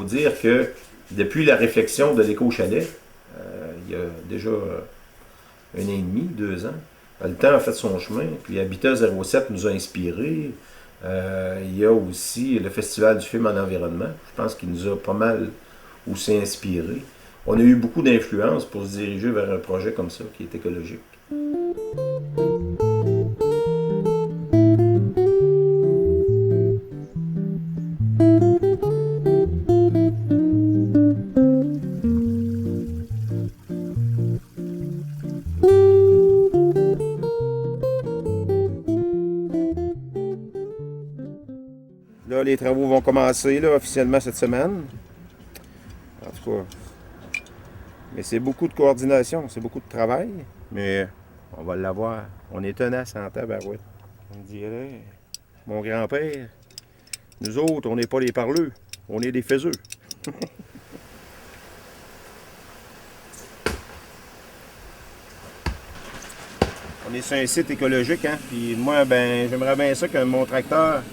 dire que depuis la réflexion de l'éco-chalet, il y a déjà 1 an et demi, 2 ans, le temps a fait son chemin, puis Habitat 07 nous a inspirés. Il y a aussi le Festival du film en environnement, je pense qu'il nous a pas mal aussi inspirés. On a eu beaucoup d'influence pour se diriger vers un projet comme ça, qui est écologique. Là, les travaux vont commencer là, officiellement cette semaine. En tout cas, mais c'est beaucoup de coordination, c'est beaucoup de travail, mais on va l'avoir. On est tenace en tabarouette. On dirait, mon grand-père, nous autres, on n'est pas les parleux, on est des faiseux. On est sur un site écologique, hein, puis moi, ben, j'aimerais bien ça que mon tracteur,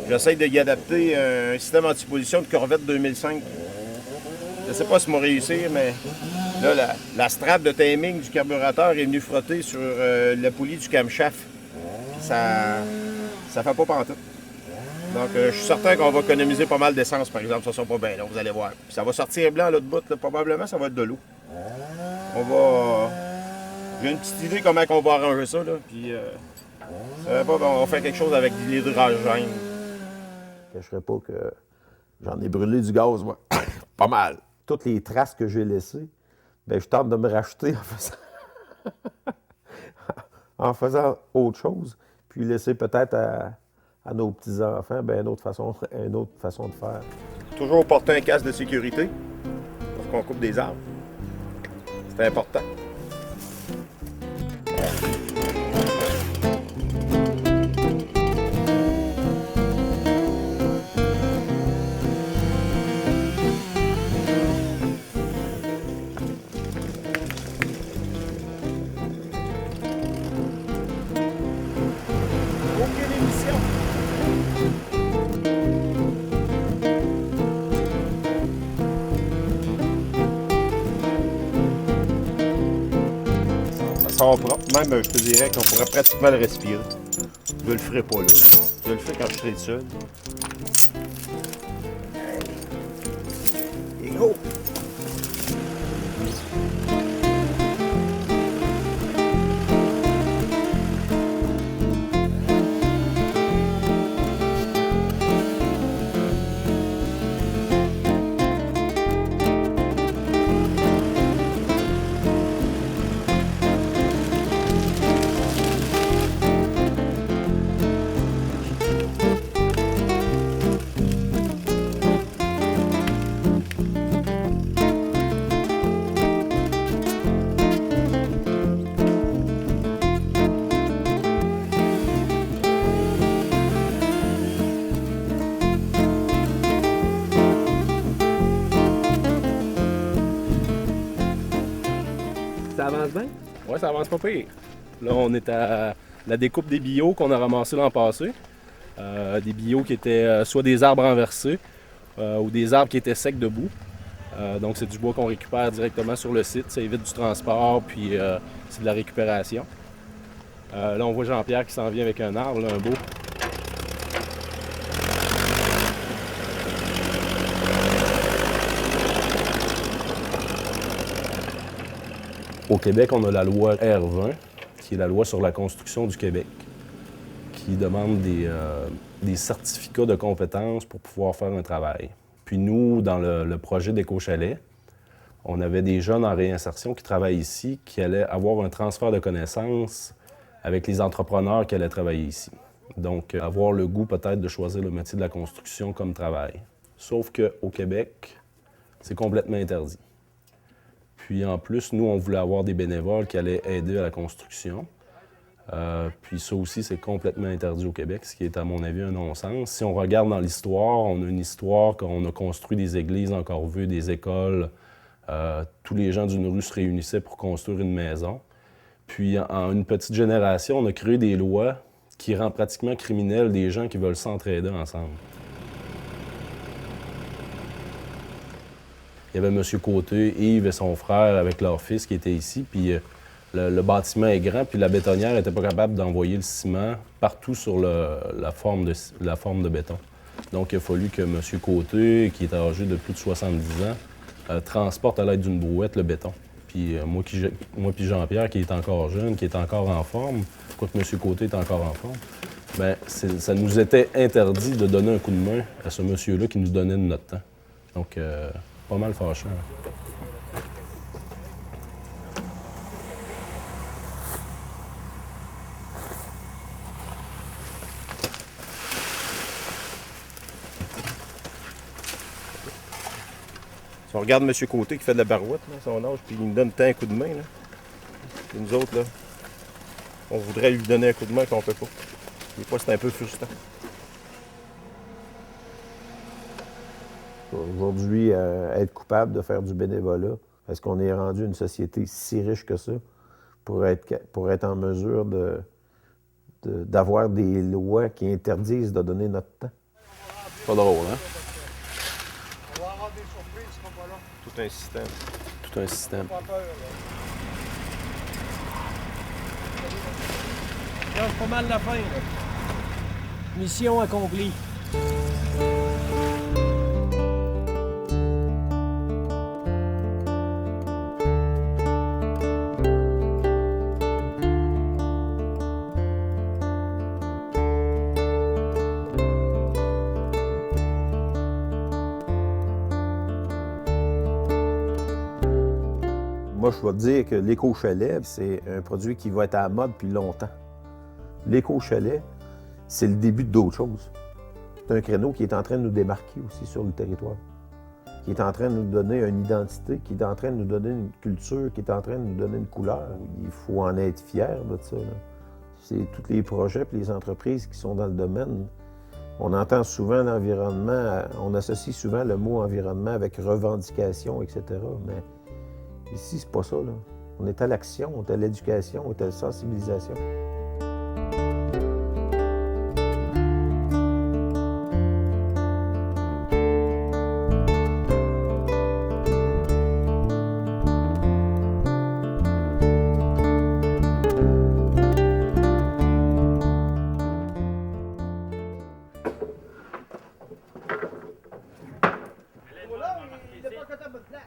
j'essaye de y adapter un système anti-pollution de Corvette 2005. Je ne sais pas si moi réussir, mais là, la strap de timing du carburateur est venue frotter sur la poulie du camshaft. Ça fait pas pantoute. Donc, je suis certain qu'on va économiser pas mal d'essence, par exemple. Ça sera pas bien long, vous allez voir. Puis ça va sortir blanc, l'autre bout. Là, probablement, ça va être de l'eau. J'ai une petite idée comment on va arranger ça, là. Puis, on va faire quelque chose avec de l'hydrogène. Je ne cacherai pas que j'en ai brûlé du gaz, moi. Pas mal. Toutes les traces que j'ai laissées, ben, je tente de me racheter en faisant autre chose, puis laisser peut-être à nos petits-enfants ben, une autre façon de faire. Toujours porter un casque de sécurité lorsqu'on coupe des arbres. C'est important. Ça sort propre. Même, je te dirais qu'on pourrait pratiquement le respirer. Je le ferai pas là. Je le fais quand je serai seul. Et go! Ça avance bien? Oui, ça avance pas pire. Là, on est à la découpe des billots qu'on a ramassés l'an passé. Des billots qui étaient soit des arbres renversés ou des arbres qui étaient secs debout. Donc, c'est du bois qu'on récupère directement sur le site. Ça évite du transport, puis c'est de la récupération. Là, on voit Jean-Pierre qui s'en vient avec un arbre, là, un beau. Au Québec, on a la loi R20, qui est la loi sur la construction du Québec, qui demande des certificats de compétences pour pouvoir faire un travail. Puis nous, dans le projet d'Éco-Chalet, on avait des jeunes en réinsertion qui travaillent ici, qui allaient avoir un transfert de connaissances avec les entrepreneurs qui allaient travailler ici. Donc, avoir le goût peut-être de choisir le métier de la construction comme travail. Sauf qu'au Québec, c'est complètement interdit. Puis en plus, nous, on voulait avoir des bénévoles qui allaient aider à la construction. Puis ça aussi, c'est complètement interdit au Québec, ce qui est, à mon avis, un non-sens. Si on regarde dans l'histoire, on a une histoire qu'on a construit des églises en Corvée, des écoles. Tous les gens d'une rue se réunissaient pour construire une maison. Puis en une petite génération, on a créé des lois qui rendent pratiquement criminels des gens qui veulent s'entraider ensemble. Il y avait M. Côté, Yves et son frère avec leur fils qui étaient ici. Puis le bâtiment est grand, puis la bétonnière n'était pas capable d'envoyer le ciment partout sur la forme de béton. Donc, il a fallu que M. Côté, qui est âgé de plus de 70 ans, transporte à l'aide d'une brouette le béton. Puis moi puis Jean-Pierre, qui est encore jeune, qui est encore en forme, quoique M. Côté est encore en forme, bien, ça nous était interdit de donner un coup de main à ce monsieur-là qui nous donnait de notre temps. Donc, pas mal fâchant. Si on regarde M. Côté qui fait de la barouette, là, son âge, puis il nous donne tant un coup de main, là. Et nous autres, là, on voudrait lui donner un coup de main qu'on peut pas. Des fois, c'est un peu frustrant. Aujourd'hui, être coupable de faire du bénévolat, est-ce qu'on est rendu une société si riche que ça pour être en mesure d'avoir des lois qui interdisent de donner notre temps? Pas drôle, hein? On va avoir des surprises, ce sera pas là. Tout un système. Tout un système. Pas peur, là. C'est pas mal la fin, là. Mission accomplie. Moi, je vais te dire que l'éco-chalet, c'est un produit qui va être à la mode depuis longtemps. L'éco-chalet, c'est le début d'autres choses. C'est un créneau qui est en train de nous démarquer aussi sur le territoire, qui est en train de nous donner une identité, qui est en train de nous donner une culture, qui est en train de nous donner une couleur. Il faut en être fier de ça, là. C'est tous les projets et les entreprises qui sont dans le domaine. On entend souvent l'environnement, on associe souvent le mot environnement avec revendication, etc. Mais ici, c'est pas ça, là. On est à l'action, on est à l'éducation, on est à la sensibilisation.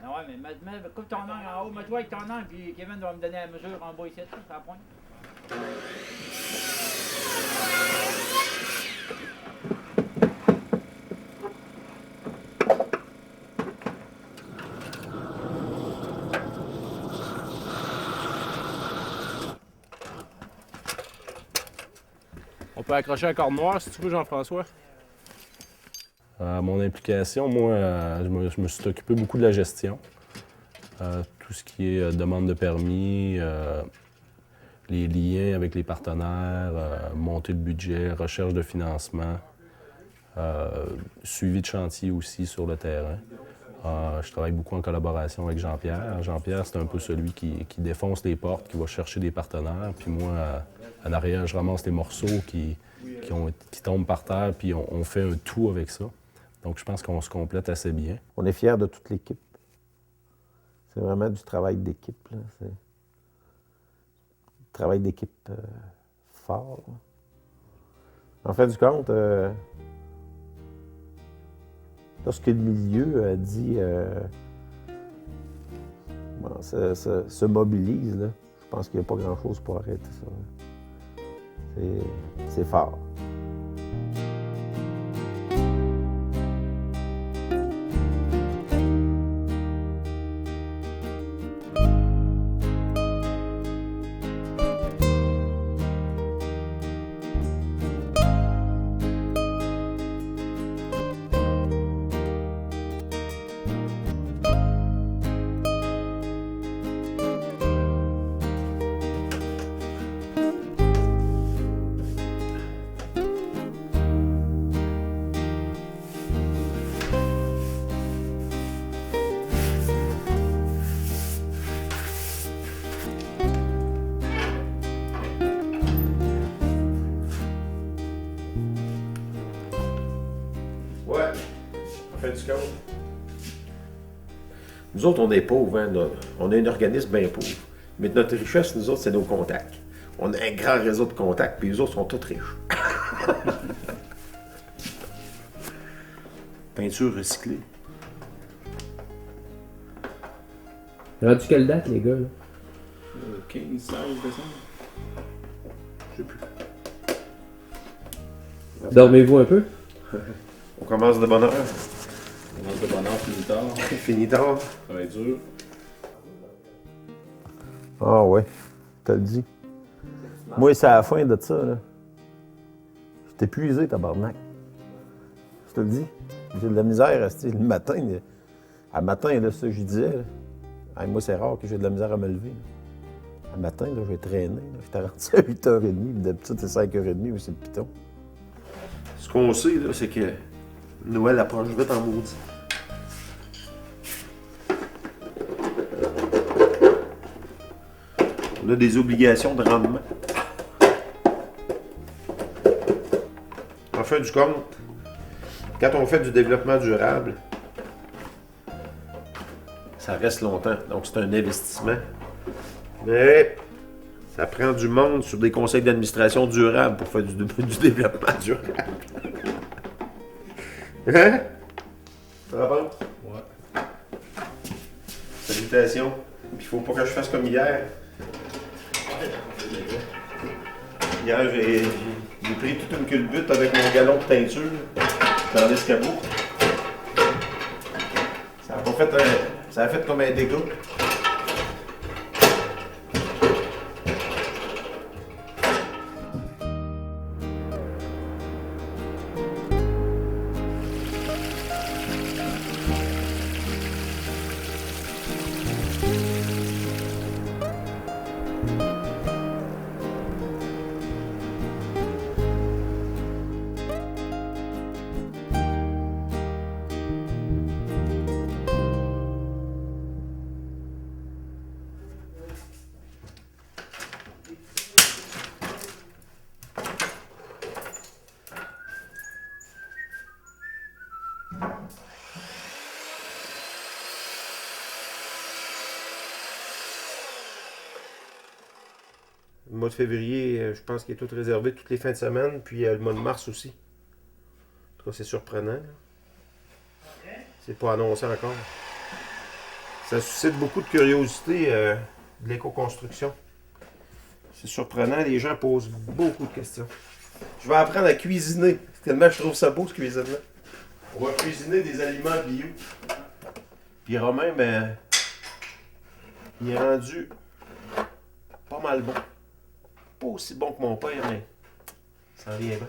Non, ouais, mais coupe ton angle en haut, mets-toi avec ton angle, puis Kevin va me donner la mesure en bas ici, ça, ça pointe. On peut accrocher un corde noire si tu veux, Jean-François. Mon implication, moi, je me suis occupé beaucoup de la gestion. Tout ce qui est demande de permis, les liens avec les partenaires, monter le budget, recherche de financement, suivi de chantier aussi sur le terrain. Je travaille beaucoup en collaboration avec Jean-Pierre. Jean-Pierre, c'est un peu celui qui défonce les portes, qui va chercher des partenaires. Puis moi, en arrière, je ramasse les morceaux qui tombent par terre, puis on fait un tout avec ça. Donc, je pense qu'on se complète assez bien. On est fiers de toute l'équipe. C'est vraiment du travail d'équipe, là. C'est du travail d'équipe fort, là. En fait du compte, lorsque le milieu dit se mobilise, là, je pense qu'il n'y a pas grand-chose pour arrêter ça. C'est fort. Ouais, on fait du compte. Nous autres, on est pauvres, hein? On est un organisme bien pauvre. Mais notre richesse, nous autres, c'est nos contacts. On a un grand réseau de contacts, puis les autres sont tous riches. Peinture recyclée. Rendu quelle date, les gars, là? 15, 16 décembre. Je sais plus. Dormez-vous un peu? On commence de bonne heure. On commence de bonne heure, fini tard. Fini tard. Travail dur. Ah ouais, t'as le dit. Moi, c'est à la fin de ça, là. J'étais épuisé, tabarnak. Je te le dis. J'ai de la misère à rester le matin. À matin, là, ça, je disais. Là. Hey, moi, c'est rare que j'ai de la misère à me lever. À matin, là, j'ai traîné. J'étais rendu à 8h30. D'habitude, c'est 5h30, mais c'est le piton. Ce qu'on sait, là, c'est que Noël approche vite en maudit. On a des obligations de rendement. En fin du compte, quand on fait du développement durable, ça reste longtemps. Donc, c'est un investissement. Mais ça prend du monde sur des conseils d'administration durables pour faire du développement durable. Hein? Ça va bon? Ouais. Salutations. Puis il faut pas que je fasse comme hier. Hier, j'ai pris toute une culbute avec mon galon de teinture dans l'escabeau. Ça a pas fait ça a fait comme un dégât. Le mois de février, je pense qu'il est tout réservé toutes les fins de semaine, puis le mois de mars aussi. En tout cas, c'est surprenant. Là. C'est pas annoncé encore. Ça suscite beaucoup de curiosité de l'éco-construction. C'est surprenant, les gens posent beaucoup de questions. Je vais apprendre à cuisiner. Tellement je trouve ça beau, ce cuisine-là. On va cuisiner des aliments bio. Puis Romain, ben, il est rendu pas mal bon. Pas aussi bon que mon père, mais ça en vient bien.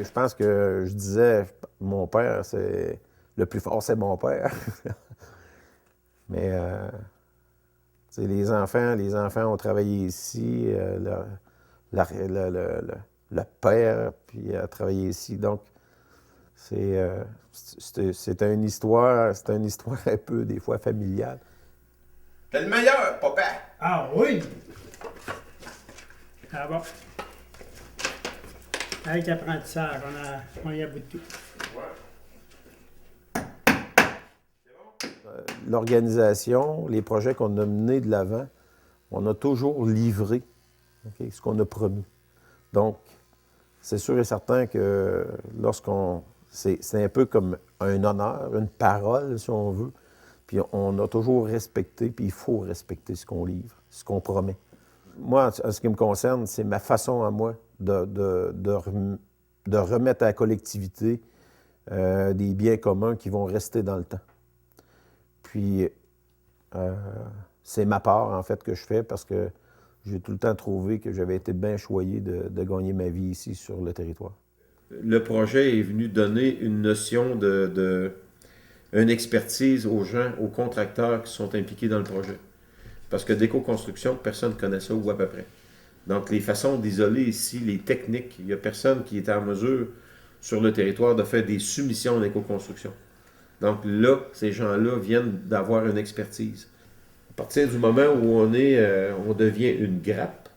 Je pense que je disais, mon père, c'est le plus fort, c'est mon père. Mais les enfants ont travaillé ici, le père, puis a travaillé ici. Donc, c'est une histoire un peu, des fois, familiale. T'es le meilleur, papa! Ah oui! Ah bon. Avec l'apprentissage, on y a bout de tout. L'organisation, les projets qu'on a menés de l'avant, on a toujours livré ce qu'on a promis. Donc, c'est sûr et certain que c'est un peu comme un honneur, une parole, si on veut. Puis on a toujours respecté, puis il faut respecter ce qu'on livre, ce qu'on promet. Moi, en ce qui me concerne, c'est ma façon à moi de remettre à la collectivité des biens communs qui vont rester dans le temps. Puis, c'est ma part, en fait, que je fais parce que j'ai tout le temps trouvé que j'avais été bien choyé de gagner ma vie ici sur le territoire. Le projet est venu donner une notion une expertise aux gens, aux contracteurs qui sont impliqués dans le projet. Parce que d'éco-construction, personne ne connaît ça ou à peu près. Donc, les façons d'isoler ici, les techniques, il n'y a personne qui est en mesure sur le territoire de faire des soumissions d'éco-construction. Donc là, ces gens-là viennent d'avoir une expertise. À partir du moment où on devient une grappe,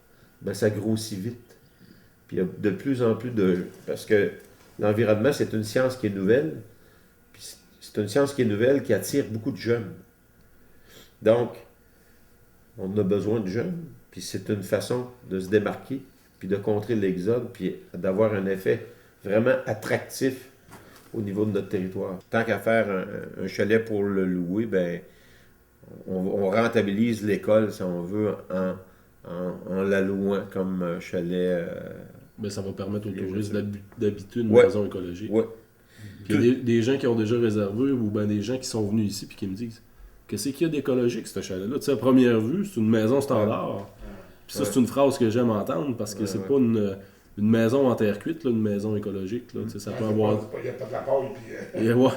ben ça grossit vite. Puis il y a de plus en plus de... Parce que l'environnement, c'est une science qui est nouvelle. Puis c'est une science qui est nouvelle, qui attire beaucoup de jeunes. Donc, on a besoin de jeunes, puis c'est une façon de se démarquer, puis de contrer l'exode, puis d'avoir un effet vraiment attractif au niveau de notre territoire. Tant qu'à faire un chalet pour le louer, ben on rentabilise l'école, si on veut, en la louant comme chalet. Ben, ça va permettre aux touristes d'habiter une Ouais. maison écologique. Ouais. Puis il y a des gens qui ont déjà réservé ou ben des gens qui sont venus ici puis qui me disent qu'est-ce qu'il y a d'écologique, ce chalet-là? Tu sais, à première vue, c'est une maison standard. Puis ça, c'est une phrase que j'aime entendre parce que c'est pas une maison en terre cuite, là, une maison écologique. Là, tu sais, ça peut avoir. Il n'y a pas de la paille, puis... Et ouais.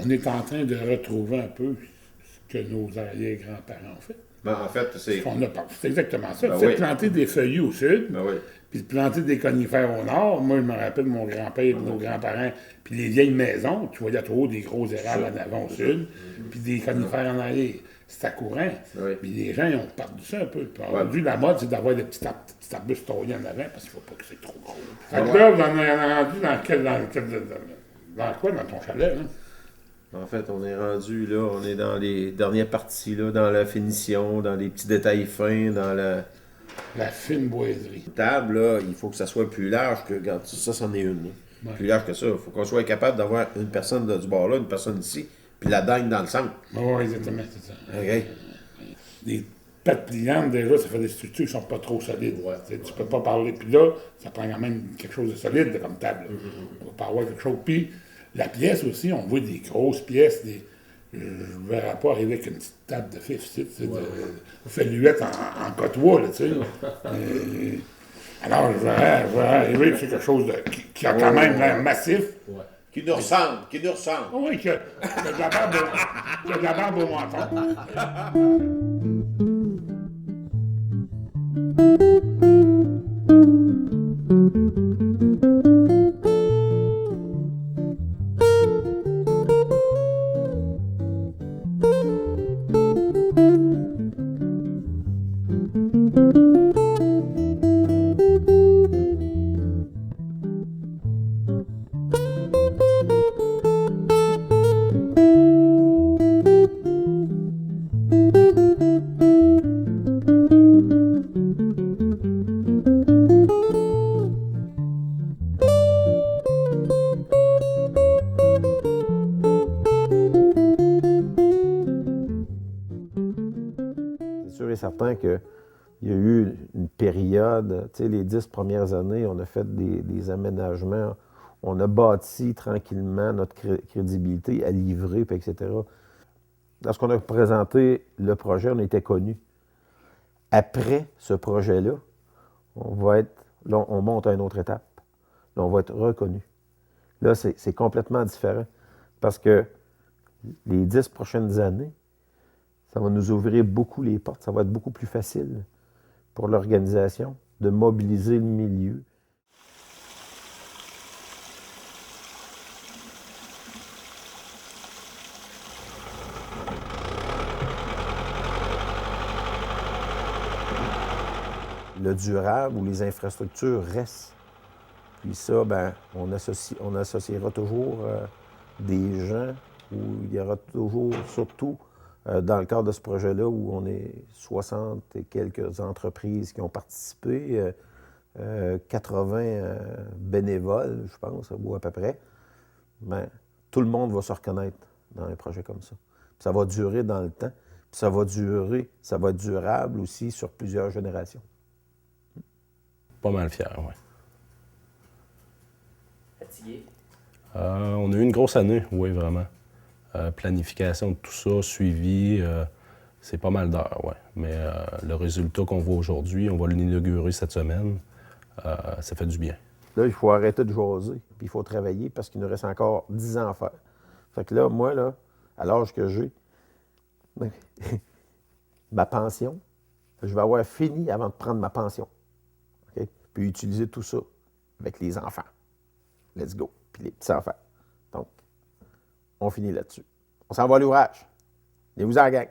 On est en train de retrouver un peu ce que nos arrière-grands-parents ont fait. Ben, en fait, c'est. C'est exactement ça. Ben C'est oui. planter des feuillus au sud, Ben oui. puis de planter des conifères au nord. Moi, je me rappelle mon grand-père et nos grands-parents, puis les vieilles maisons, tu voyais trop des gros érables en avant au sud, puis des conifères en arrière. C'était courant. Oui. Puis les gens, ils ont perdu ça un peu. Puis aujourd'hui, la mode, c'est d'avoir des petits arbustes taillés en avant, parce qu'il ne faut pas que c'est trop gros. Fait que là, vous en avez rendu dans quoi, dans ton chalet, hein? En fait, on est rendu là, on est dans les dernières parties, là, dans la finition, dans les petits détails fins, dans la La fine boiserie. table, là, il faut que ça soit plus large que. Regarde, ça, c'en est une. Là. Ouais. Plus large que ça. Il faut qu'on soit capable d'avoir une personne du bord là, une personne ici, puis la dingue dans le centre. Oui, exactement, c'est ça. OK? Les pattes pliantes, déjà, ça fait des structures qui ne sont pas trop solides. Tu ne peux pas parler. Puis là, ça prend quand même quelque chose de solide là, comme table. On va pas avoir quelque chose. Puis la pièce aussi, on voit des grosses pièces. Je ne verrai pas arriver avec une petite table de fif, tu sais, de feluette en cotois, là, tu sais. Alors, je vais arriver avec quelque chose qui a quand même l'air massif. Qui nous ressemble, qui nous ressemble. Oui, qui a de la barbe au menton. C'est sûr et certain qu'il y a eu une période, tu sais, les 10 premières années, on a fait des aménagements, on a bâti tranquillement notre crédibilité à livrer, puis etc. Lorsqu'on a présenté le projet, on était connus. Après ce projet-là, on monte à une autre étape. Là, on va être reconnu. Là, c'est complètement différent parce que les 10 prochaines années, ça va nous ouvrir beaucoup les portes. Ça va être beaucoup plus facile pour l'organisation de mobiliser le milieu. Le durable ou les infrastructures restent. Puis ça, ben, on associera toujours des gens où il y aura toujours, surtout dans le cadre de ce projet-là, où on est 60 et quelques entreprises qui ont participé, 80 bénévoles, je pense, ou à peu près, ben, tout le monde va se reconnaître dans un projet comme ça. Puis ça va durer dans le temps, puis ça va être durable aussi sur plusieurs générations. Pas mal fier, oui. Fatigué. On a eu une grosse année, oui, vraiment. Planification de tout ça, suivi, c'est pas mal d'heures, oui. Mais le résultat qu'on voit aujourd'hui, on va l'inaugurer cette semaine, ça fait du bien. Là, il faut arrêter de jaser, puis il faut travailler parce qu'il nous reste encore 10 ans à faire. Fait que là, moi, là, à l'âge que j'ai, ma pension, je vais avoir fini avant de prendre ma pension. OK? Puis utiliser tout ça avec les enfants. Let's go. Puis les petits-enfants. Donc, on finit là-dessus. On s'en va à l'ouvrage. Venez-vous en gang.